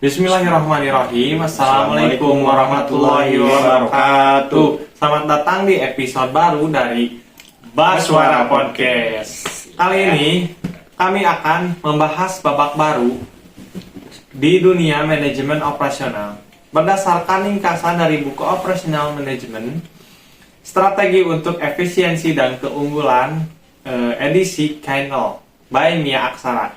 Bismillahirrahmanirrahim. Assalamualaikum warahmatullahi wabarakatuh. Selamat datang di episode baru dari Baswara Podcast. Kali ini kami akan membahas babak baru di dunia manajemen operasional berdasarkan ringkasan dari buku Operational Management, Strategi untuk Efisiensi dan Keunggulan, edisi Kindle by Mia Aksara,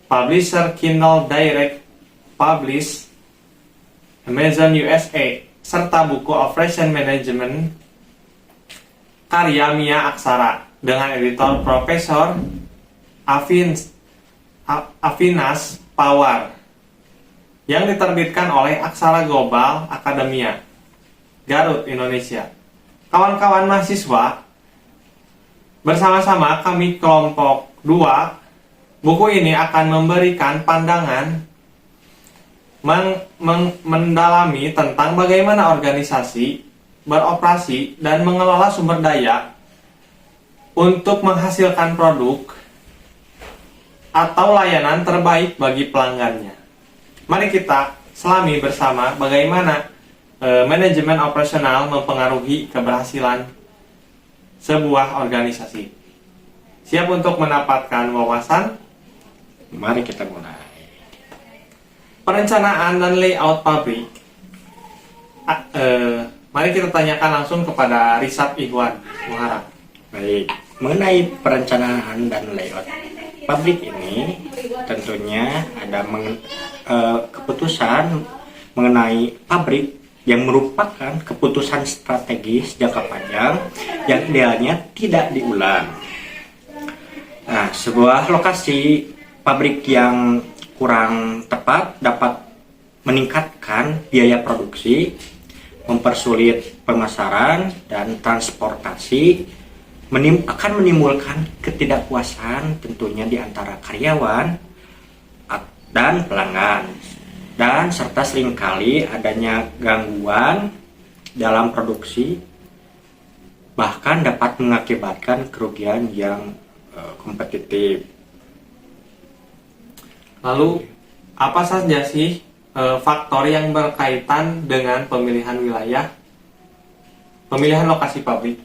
publisher Kindle Direct, publish Amazon USA, serta buku Operation Management karya Mia Aksara dengan editor Profesor Avinas Pawar yang diterbitkan oleh Aksara Global Academia, Garut, Indonesia. Kawan-kawan mahasiswa, bersama-sama kami kelompok 2, buku ini akan memberikan pandangan mendalami tentang bagaimana organisasi beroperasi dan mengelola sumber daya untuk menghasilkan produk atau layanan terbaik bagi pelanggannya. Mari kita selami bersama bagaimana manajemen operasional mempengaruhi keberhasilan sebuah organisasi. Siap untuk mendapatkan wawasan? Mari kita mulai. Perencanaan dan layout pabrik. Mari kita tanyakan langsung kepada Risat Ihwan Muharram. Baik, mengenai perencanaan dan layout pabrik ini, tentunya ada keputusan mengenai pabrik yang merupakan keputusan strategis jangka panjang yang idealnya tidak diulang. Nah, sebuah lokasi pabrik yang kurang tepat dapat meningkatkan biaya produksi, mempersulit pemasaran dan transportasi, akan menimbulkan ketidakpuasan tentunya di antara karyawan dan pelanggan, dan serta seringkali adanya gangguan dalam produksi, bahkan dapat mengakibatkan kerugian yang kompetitif. Lalu, apa saja sih faktor yang berkaitan dengan pemilihan wilayah, pemilihan lokasi pabrik?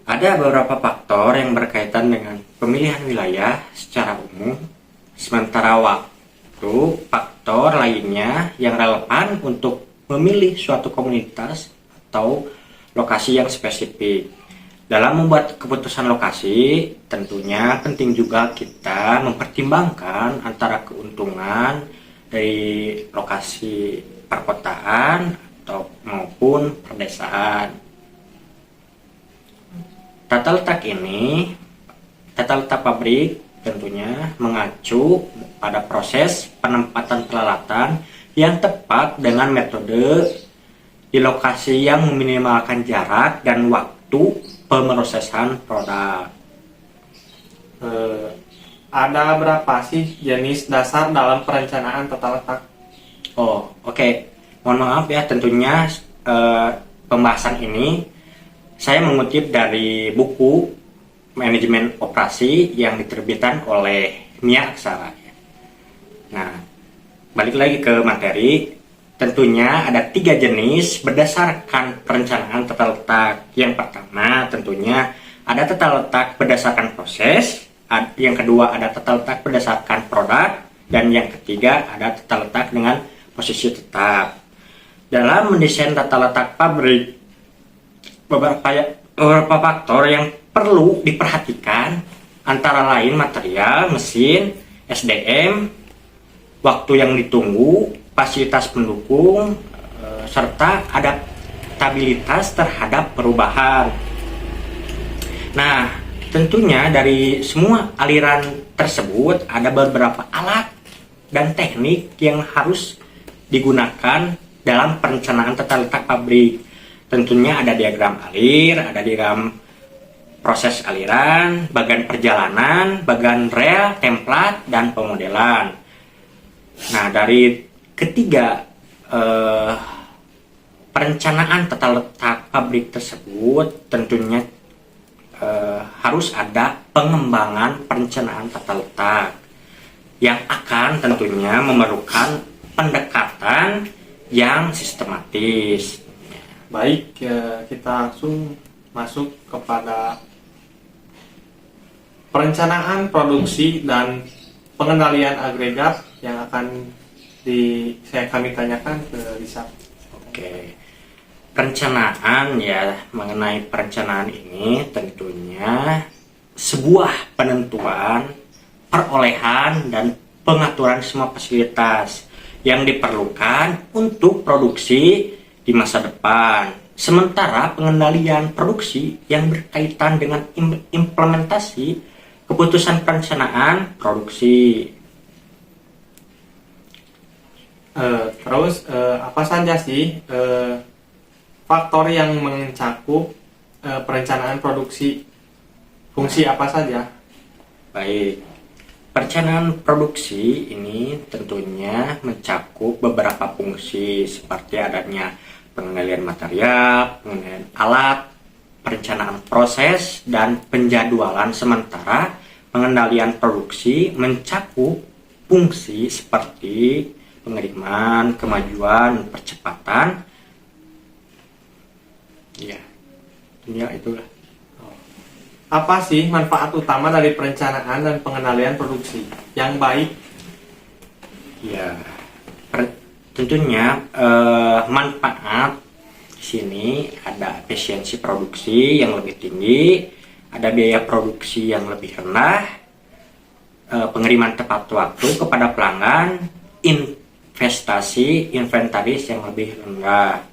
Ada beberapa faktor yang berkaitan dengan pemilihan wilayah secara umum, sementara waktu faktor lainnya yang relevan untuk memilih suatu komunitas atau lokasi yang spesifik. Dalam membuat keputusan lokasi, tentunya penting juga kita mempertimbangkan antara keuntungan dari lokasi perkotaan atau maupun perdesaan. Tata letak pabrik tentunya mengacu pada proses penempatan peralatan yang tepat dengan metode di lokasi yang meminimalkan jarak dan waktu pemrosesan produk. Ada berapa sih jenis dasar dalam perencanaan tata letak? Oke. Mohon maaf ya, tentunya pembahasan ini saya mengutip dari buku Manajemen Operasi yang diterbitkan oleh Mia Aksara. Nah, balik lagi ke materi. Tentunya ada 3 jenis berdasarkan perencanaan tata letak. Yang pertama tentunya ada tata letak berdasarkan proses, yang kedua ada tata letak berdasarkan produk, dan yang ketiga ada tata letak dengan posisi tetap. Dalam mendesain tata letak pabrik, beberapa faktor yang perlu diperhatikan antara lain material, mesin, SDM, waktu yang ditunggu, fasilitas pendukung, serta adaptabilitas terhadap perubahan. Nah, tentunya dari semua aliran tersebut ada beberapa alat dan teknik yang harus digunakan dalam perencanaan tata letak pabrik. Tentunya ada diagram alir, ada diagram proses aliran, bagan perjalanan, bagan rel, template, dan pemodelan. Nah, dari ketiga perencanaan tata letak pabrik tersebut tentunya harus ada pengembangan perencanaan tata letak. yang akan tentunya memerlukan pendekatan yang sistematis. Baik, kita langsung masuk kepada perencanaan produksi dan pengendalian agregat yang akan kami tanyakan ke Lisa. Oke, perencanaan ya, mengenai perencanaan ini tentunya sebuah penentuan, perolehan, dan pengaturan semua fasilitas yang diperlukan untuk produksi di masa depan. Sementara pengendalian produksi yang berkaitan dengan implementasi keputusan perencanaan produksi. Terus apa saja sih faktor yang mencakup perencanaan produksi? Fungsi apa saja? Baik, perencanaan produksi ini tentunya mencakup beberapa fungsi seperti adanya pengendalian material, pengendalian alat, perencanaan proses, dan penjadwalan. Sementara pengendalian produksi mencakup fungsi seperti pengiriman, kemajuan, percepatan. Ya itulah. Apa sih manfaat utama dari perencanaan dan pengendalian produksi yang baik? Ya, tentunya manfaat di sini ada efisiensi produksi yang lebih tinggi, ada biaya produksi yang lebih rendah, pengiriman tepat waktu kepada pelanggan, investasi inventaris yang lebih rendah.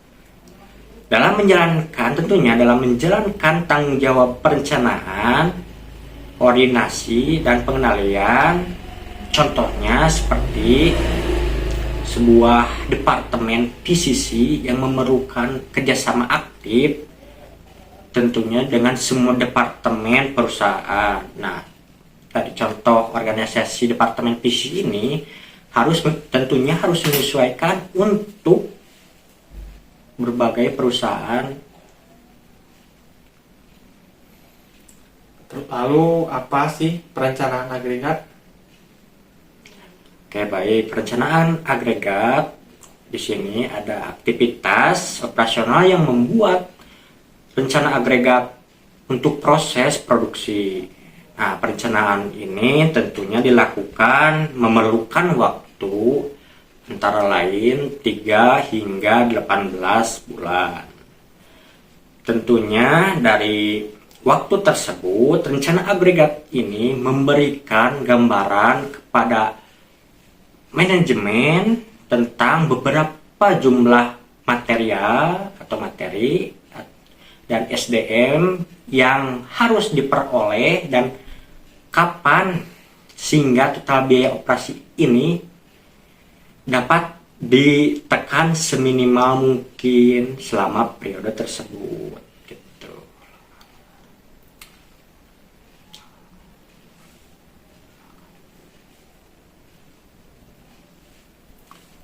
Dalam menjalankan tanggung jawab perencanaan, koordinasi, dan pengendalian, contohnya seperti sebuah departemen PCC yang memerlukan kerjasama aktif tentunya dengan semua departemen perusahaan. Nah, tadi contoh organisasi departemen PCC ini tentunya harus menyesuaikan untuk berbagai perusahaan. Lalu apa sih perencanaan agregat? Oke, baik. Perencanaan agregat di sini ada aktivitas operasional yang membuat rencana agregat untuk proses produksi. Nah, perencanaan ini tentunya dilakukan memerlukan waktu antara lain 3 hingga 18 bulan. Tentunya dari waktu tersebut, rencana agregat ini memberikan gambaran kepada manajemen tentang beberapa jumlah material atau materi dan SDM yang harus diperoleh dan kapan, sehingga total biaya operasi ini dapat ditekan seminimal mungkin selama periode tersebut gitu.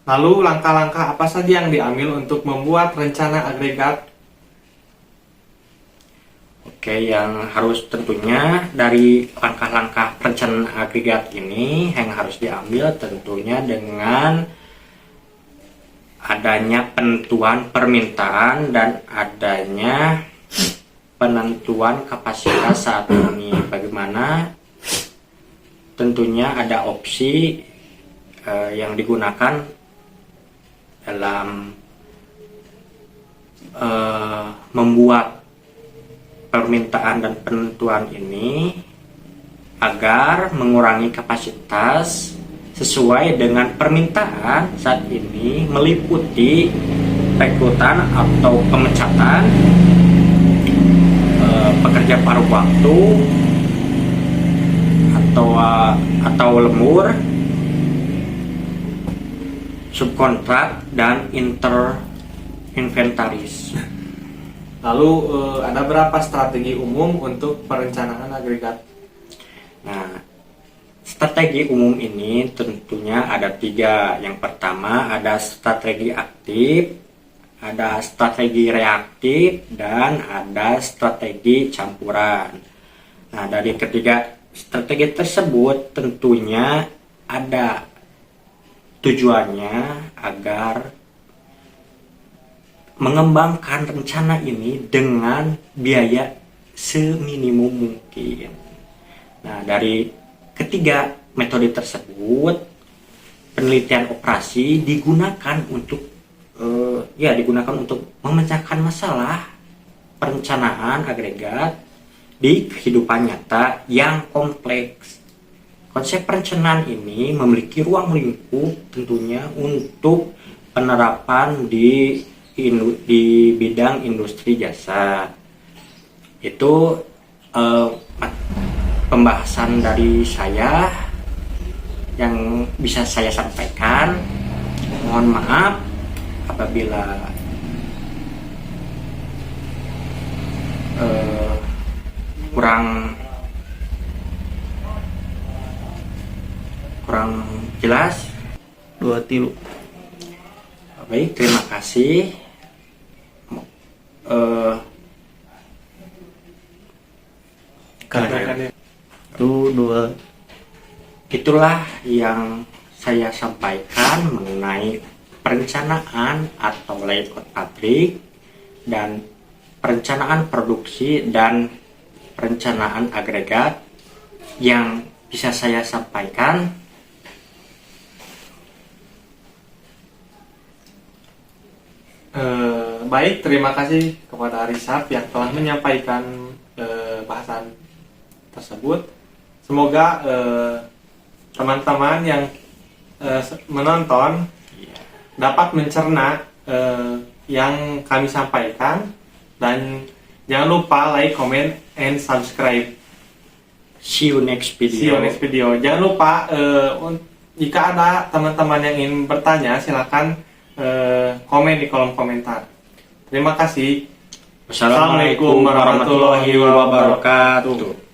Lalu langkah-langkah apa saja yang diambil untuk membuat rencana agregat? Oke, yang harus tentunya dari langkah-langkah perencanaan agregat ini yang harus diambil tentunya dengan adanya penentuan permintaan dan adanya penentuan kapasitas saat ini. Bagaimana? Tentunya ada opsi yang digunakan dalam membuat permintaan dan penentuan ini agar mengurangi kapasitas sesuai dengan permintaan saat ini, meliputi rekrutan atau pemecatan pekerja paruh waktu atau lembur, subkontrak, dan inventaris. Lalu ada berapa strategi umum untuk perencanaan agregat? Nah, strategi umum ini tentunya ada 3. Yang pertama ada strategi aktif, ada strategi reaktif, dan ada strategi campuran. Nah, dari ketiga strategi tersebut tentunya ada tujuannya agar mengembangkan rencana ini dengan biaya seminimum mungkin. Nah, dari ketiga metode tersebut, penelitian operasi digunakan untuk memecahkan masalah perencanaan agregat di kehidupan nyata yang kompleks. Konsep perencanaan ini memiliki ruang lingkup tentunya untuk penerapan di bidang industri jasa. Itu pembahasan dari saya yang bisa saya sampaikan. Mohon maaf apabila kurang jelas. 2 Baik, terima kasih. Tuh 2. Itulah yang saya sampaikan mengenai perencanaan atau layout pabrik dan perencanaan produksi dan perencanaan agregat yang bisa saya sampaikan. Baik, terima kasih kepada Arisaf yang telah menyampaikan bahasan tersebut. Semoga teman-teman yang menonton dapat mencerna yang kami sampaikan, dan jangan lupa like, comment, and subscribe. See you next See you video. next video. Jangan lupa jika ada teman-teman yang ingin bertanya, silakan komen di kolom komentar. Terima kasih. Wassalamualaikum warahmatullahi wabarakatuh.